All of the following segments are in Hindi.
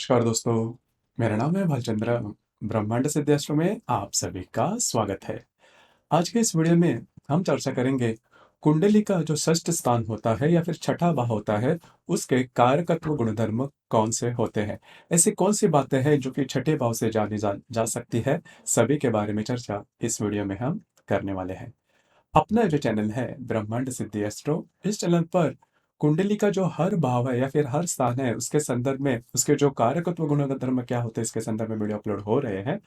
नमस्कार दोस्तों, मेरा नाम है भालचंद्र। ब्रह्मांड सिद्धाश्रम में आप सभी का स्वागत है। आज के इस वीडियो में हम चर्चा करेंगे कुंडली का जो षष्ठ स्थान होता है या फिर छठा भाव होता है, उसके कारकत्व गुणधर्म कौन से होते हैं। ऐसी कौन सी बातें हैं जो कि छठे भाव से जानी जा सकती है, सभी के बारे में चर्चा इस वीडियो में हम करने वाले हैं। अपना जो चैनल है ब्रह्मांड सिद्धि एस्ट्रो, इस चैनल पर कुंडली का जो हर भाव है या फिर हर स्थान है, उसके संदर्भ में उसके जो कारकत्व गुण धर्म क्या होते हैं, इसके संदर्भ में वीडियो अपलोड हो रहे हैं।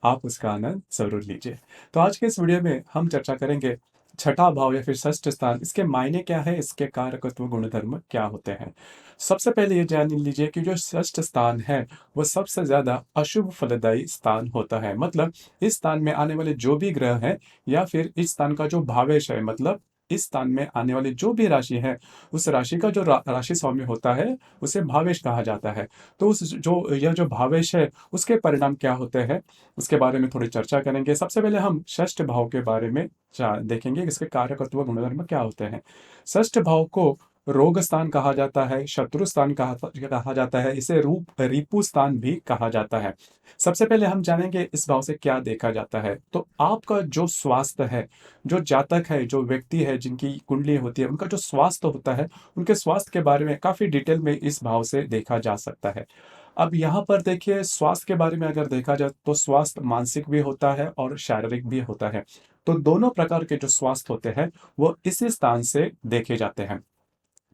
आप उसका आनंद जरूर लीजिए। तो आज के इस वीडियो में हम चर्चा करेंगे छठा भाव या फिर षष्ठ स्थान, इसके मायने क्या है, इसके कारकत्व गुण धर्म क्या होते हैं। सबसे पहले ये जान लीजिए कि जो षष्ठ स्थान है वो सबसे ज्यादा अशुभ फलदायी स्थान होता है। मतलब इस स्थान में आने वाले जो भी ग्रह हैं या फिर इस स्थान का जो भावेश है, मतलब इस स्थान में आने वाली जो भी राशि है, उस राशि का जो राशि स्वामी होता है उसे भावेश कहा जाता है। तो उस जो यह जो भावेश है उसके परिणाम क्या होते हैं, उसके बारे में थोड़ी चर्चा करेंगे। सबसे पहले हम षष्ठ भाव के बारे में देखेंगे, इसके कारकत्व गुणधर्म क्या होते हैं। षष्ठ भाव को रोग स्थान कहा जाता है, शत्रु स्थान कहा जाता है, इसे रूप रिपु स्थान भी कहा जाता है। सबसे पहले हम जानेंगे इस भाव से क्या देखा जाता है। तो आपका जो स्वास्थ्य है, जो जातक है, जो व्यक्ति है जिनकी कुंडली होती है, उनका जो स्वास्थ्य होता है, उनके स्वास्थ्य के बारे में काफी डिटेल में इस भाव से देखा जा सकता है। अब यहाँ पर देखिए, स्वास्थ्य के बारे में अगर देखा जाए तो स्वास्थ्य मानसिक भी होता है और शारीरिक भी होता है। तो दोनों प्रकार के जो स्वास्थ्य होते हैं वो इसी स्थान से देखे जाते हैं।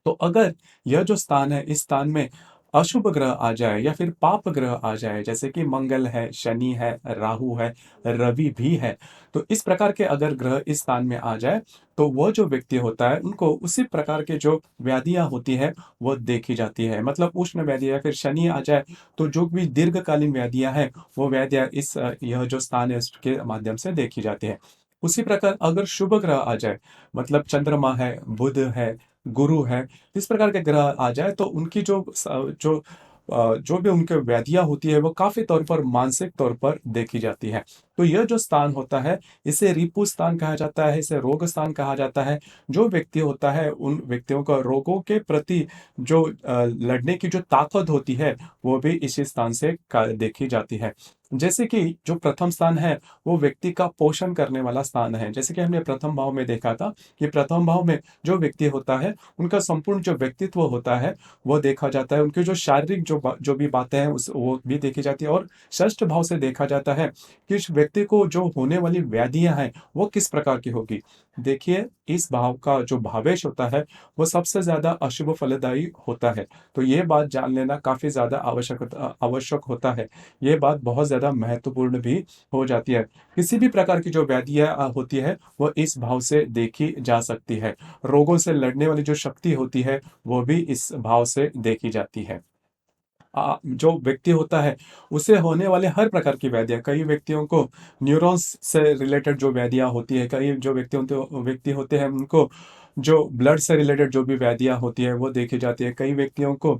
तो अगर यह जो स्थान है, इस स्थान में अशुभ ग्रह आ जाए या फिर पाप ग्रह आ जाए, जैसे कि मंगल है, शनि है, राहु है, रवि भी है, तो इस प्रकार के अगर ग्रह इस स्थान में आ जाए तो वह जो व्यक्ति होता है उनको उसी प्रकार के जो व्याधियां होती है वो देखी जाती है। मतलब उष्ण व्याधि या फिर शनि आ जाए तो जो भी दीर्घकालीन व्याधियां हैं वो व्याधियां इस यह जो स्थान है उसके माध्यम से देखी जाती है। उसी प्रकार अगर शुभ ग्रह आ जाए, मतलब चंद्रमा है, बुध है, गुरु है, इस प्रकार के ग्रह आ जाए तो उनकी जो भी उनके व्याधियां होती है वो काफी तौर पर मानसिक तौर पर देखी जाती है। तो यह जो स्थान होता है इसे रिपु स्थान कहा जाता है, इसे रोग स्थान कहा जाता है। जो व्यक्ति होता है उन व्यक्तियों का रोगों के प्रति जो लड़ने की जो ताकत होती है वो भी इसी स्थान से देखी जाती है। जैसे कि जो प्रथम स्थान है वो व्यक्ति का पोषण करने वाला स्थान है। जैसे कि हमने प्रथम भाव में देखा था कि प्रथम भाव में जो व्यक्ति होता है उनका संपूर्ण जो व्यक्तित्व होता है वो देखा जाता है। उनकी जो शारीरिक जो भी बातें हैं उस वो भी देखी जाती है। और षष्ठ भाव से देखा जाता है कि इस व्यक्ति को जो होने वाली व्याधियां हैं वो किस प्रकार की होगी। देखिए, इस भाव का जो भावेश होता है वो सबसे ज्यादा अशुभ फलदायी होता है। तो ये बात जान लेना काफी ज्यादा आवश्यक होता है। ये बात बहुत ज्यादा महत्वपूर्ण भी हो जाती है। किसी भी प्रकार की जो व्याधियां होती है वो इस भाव से देखी जा सकती है। रोगों से लड़ने वाली जो शक्ति होती है वो भी इस भाव से देखी जाती है। जो व्यक्ति होता है उसे होने वाले हर प्रकार की व्याधियां, कई व्यक्तियों को न्यूरॉन्स से रिलेटेड जो व्याधियां होती है, कई जो व्यक्ति होते हैं उनको जो ब्लड से रिलेटेड जो भी व्याधियां होती है वो देखी जाती है। कई व्यक्तियों को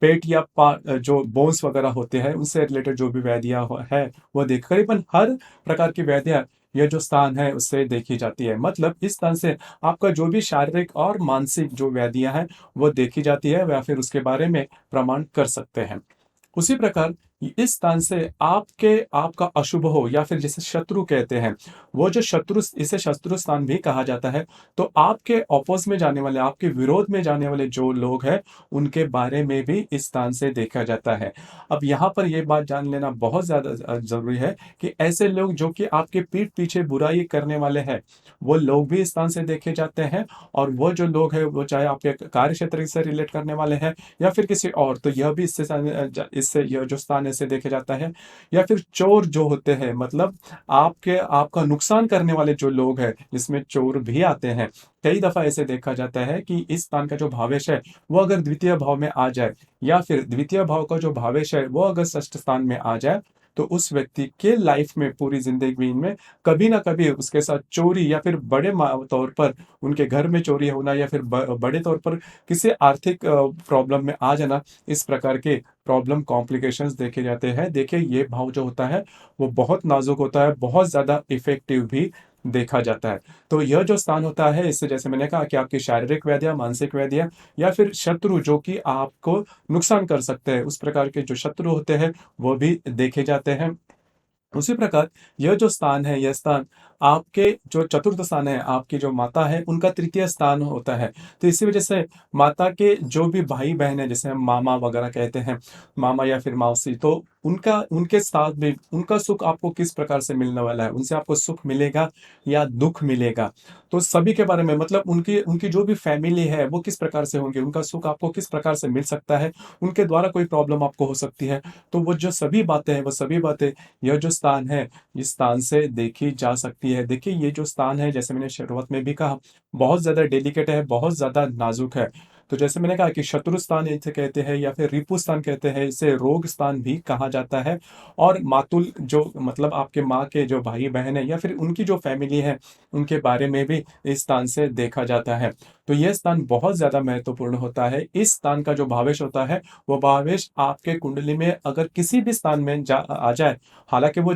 पेट या जो बोन्स वगैरह होते हैं उनसे रिलेटेड जो भी व्याधियां है वो देख, करीबन हर प्रकार की व्याधियां ये जो स्थान है उससे देखी जाती है। मतलब इस स्थान से आपका जो भी शारीरिक और मानसिक जो व्याधियां हैं वो देखी जाती है या फिर उसके बारे में प्रमाण कर सकते हैं। उसी प्रकार इस स्थान से आपका अशुभ हो या फिर जिसे शत्रु कहते हैं, वो जो शत्रु, इसे शत्रु स्थान भी कहा जाता है। तो आपके ऑपोज में जाने वाले, आपके विरोध में जाने वाले जो लोग हैं उनके बारे में भी इस स्थान से देखा जाता है। अब यहाँ पर यह बात जान लेना बहुत ज्यादा जरूरी है कि ऐसे लोग जो कि आपके पीठ पीछे बुराई करने वाले हैं वो लोग भी इस स्थान से देखे जाते हैं। और वो जो लोग हैं वो चाहे आपके कार्य क्षेत्र से रिलेट करने वाले हैं या फिर किसी और, तो यह भी इससे यह जो स्थान ऐसे देखे जाता है। या फिर चोर जो होते हैं, मतलब आपका नुकसान करने वाले जो लोग हैं जिसमें चोर भी आते हैं। कई दफा ऐसे देखा जाता है कि इस स्थान का जो भावेश है वो अगर द्वितीय भाव में आ जाए या फिर द्वितीय भाव का जो भावेश है वो अगर षष्ठ स्थान में आ जाए तो उस व्यक्ति के लाइफ में, पूरी जिंदगी में कभी ना कभी उसके साथ चोरी या फिर बड़े तौर पर उनके घर में चोरी होना या फिर बड़े तौर पर किसी आर्थिक प्रॉब्लम में आ जाना, इस प्रकार के प्रॉब्लम कॉम्प्लिकेशंस देखे जाते हैं। देखिए, ये भाव जो होता है वो बहुत नाजुक होता है, बहुत ज्यादा इफेक्टिव भी देखा जाता है। तो यह जो स्थान होता है, इससे जैसे मैंने कहा कि आपकी शारीरिक व्याधियाँ, मानसिक व्याधियाँ या फिर शत्रु जो कि आपको नुकसान कर सकते हैं, उस प्रकार के जो शत्रु होते हैं, वो भी देखे जाते हैं। उसी प्रकार यह जो स्थान है, यह स्थान आपके जो चतुर्थ स्थान है, आपकी जो माता है, उनका तृतीय स्थान होता है। तो इसी वजह से माता के जो भी भाई-बहन हैं, जिसे हम मामा वगैरह कहते हैं, मामा या फिर मौसी, तो उनके साथ भी उनका सुख आपको किस प्रकार से मिलने वाला है, उनसे आपको सुख मिलेगा या दुःख मिलेगा। तो सभी के बारे में मतलब उनकी उनकी जो भी फैमिली है, वो किस प्रकार से होंगे, उनका सुख आपको किस प्रकार से मिल सकता है, उनके द्वारा कोई प्रॉब्लम आपको हो सकती है। तो वो जो सभी बातें हैं, वो सभी बातें यह जो स्थान है, इस स्थान से देखी जा सकती है। देखिए, ये जो स्थान है, जैसे मैंने शुरुआत में भी कहा, बहुत ज़्यादा डेलिकेट है, बहुत ज़्यादा नाज़ुक है। तो जैसे मैंने कहा कि शत्रु स्थान इसे कहते हैं या फिर रिपु स्थान कहते हैं, इसे रोग स्थान भी कहा जाता है। और मातुल जो मतलब आपके माँ के जो भाई-बहन हैं या फिर उनकी जो फैमिली है, उनके बारे में भी इस स्थान से देखा जाता है। तो यह स्थान बहुत ज़्यादा महत्वपूर्ण होता है। इस स्थान का जो भावेश होता है, वो भावेश आपके कुंडली में अगर किसी भी स्थान में आ जाए, हालाँकि वो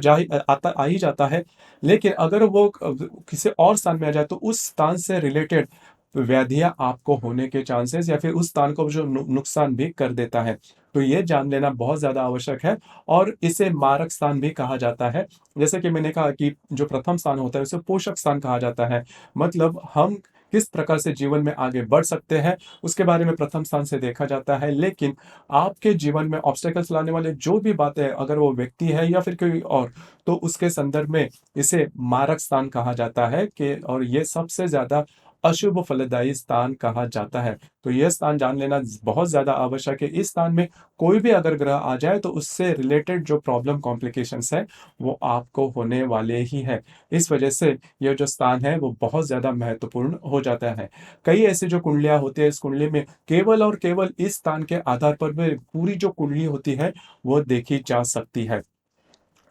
आ ही जाता है, लेकिन अगर वो किसी और स्थान में आ जाए, तो उस स्थान से रिलेटेड व्याधियाँ आपको होने के चांसेस या फिर उस स्थान को जो नुकसान भी कर देता है। तो ये जान लेना बहुत ज़्यादा आवश्यक है और इसे मारक स्थान भी कहा जाता है। जैसे कि मैंने कहा कि जो प्रथम स्थान होता है, उसे पोषक स्थान कहा जाता है। मतलब हम किस प्रकार से जीवन में आगे बढ़ सकते हैं, उसके बारे में प्रथम स्थान से देखा जाता है। लेकिन आपके जीवन में ऑब्स्टेकल्स लाने वाले जो भी बातें हैं, अगर वो व्यक्ति है या फिर कोई और, तो उसके संदर्भ में इसे मारक स्थान कहा जाता है कि और ये सबसे ज़्यादा अशुभ फलदायी स्थान कहा जाता है। तो ये स्थान जान लेना बहुत ज़्यादा आवश्यक है। इस स्थान में कोई भी अगर ग्रह आ जाए, तो उससे रिलेटेड जो प्रॉब्लम कॉम्प्लिकेशंस हैं, वो आपको होने वाले ही हैं। इस वजह से ये जो स्थान है, वो बहुत ज़्यादा महत्वपूर्ण हो जाता है। कई ऐसी जो कुंडलियाँ होती हैं, इस कुंडली में केवल और केवल इस स्थान के आधार पर भी पूरी जो कुंडली होती है, वो देखी जा सकती है।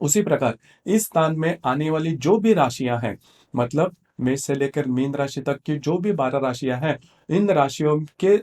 उसी प्रकार इस स्थान में आने वाली जो भी राशियां हैं, मतलब मेष से लेकर मीन राशि तक की जो भी 12 राशियां हैं, इन राशियों के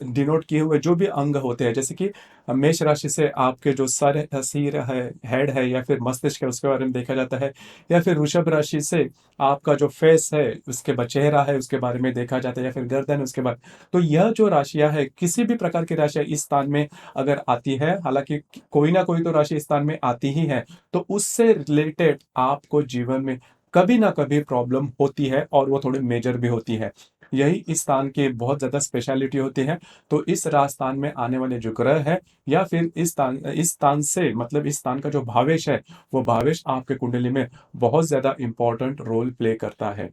डिनोट किए हुए जो भी अंग होते हैं, जैसे कि मेष राशि से आपके जो सर सिर है, हेड है या फिर मस्तिष्क है, उसके बारे में देखा जाता है। या फिर वृषभ राशि से आपका जो फेस है, उसके बाद चेहरा है, उसके बारे में देखा जाता है, या फिर गर्दन, उसके बाद। तो यह जो राशियां है, किसी भी प्रकार की राशियां इस स्थान में अगर आती है, हालांकि कोई ना कोई तो राशि इस स्थान में आती ही है, तो उससे रिलेटेड आपको जीवन में कभी ना कभी प्रॉब्लम होती है और वो थोड़ी मेजर भी होती है। यही इस स्थान की बहुत ज़्यादा स्पेशलिटी होती है। तो इस राजस्थान में आने वाले जो ग्रह है या फिर इस स्थान से मतलब इस स्थान का जो भावेश है, वो भावेश आपके कुंडली में बहुत ज़्यादा इम्पोर्टेंट रोल प्ले करता है।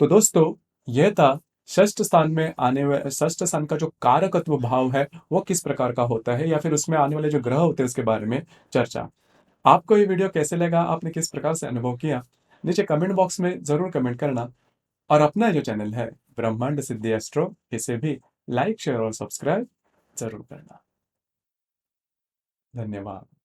तो दोस्तों, यह था षष्ठ स्थान का जो कारकत्व भाव है, वो किस प्रकार का होता है या फिर उसमें आने वाले जो ग्रह होते हैं, उसके बारे में चर्चा। आपको ये वीडियो कैसे लगा? आपने किस प्रकार से अनुभव किया? नीचे कमेंट बॉक्स में ज़रूर कमेंट करना और अपना जो चैनल है ब्रह्मांड सिद्धि एस्ट्रो, इसे भी लाइक, शेयर और सब्सक्राइब ज़रूर करना। धन्यवाद।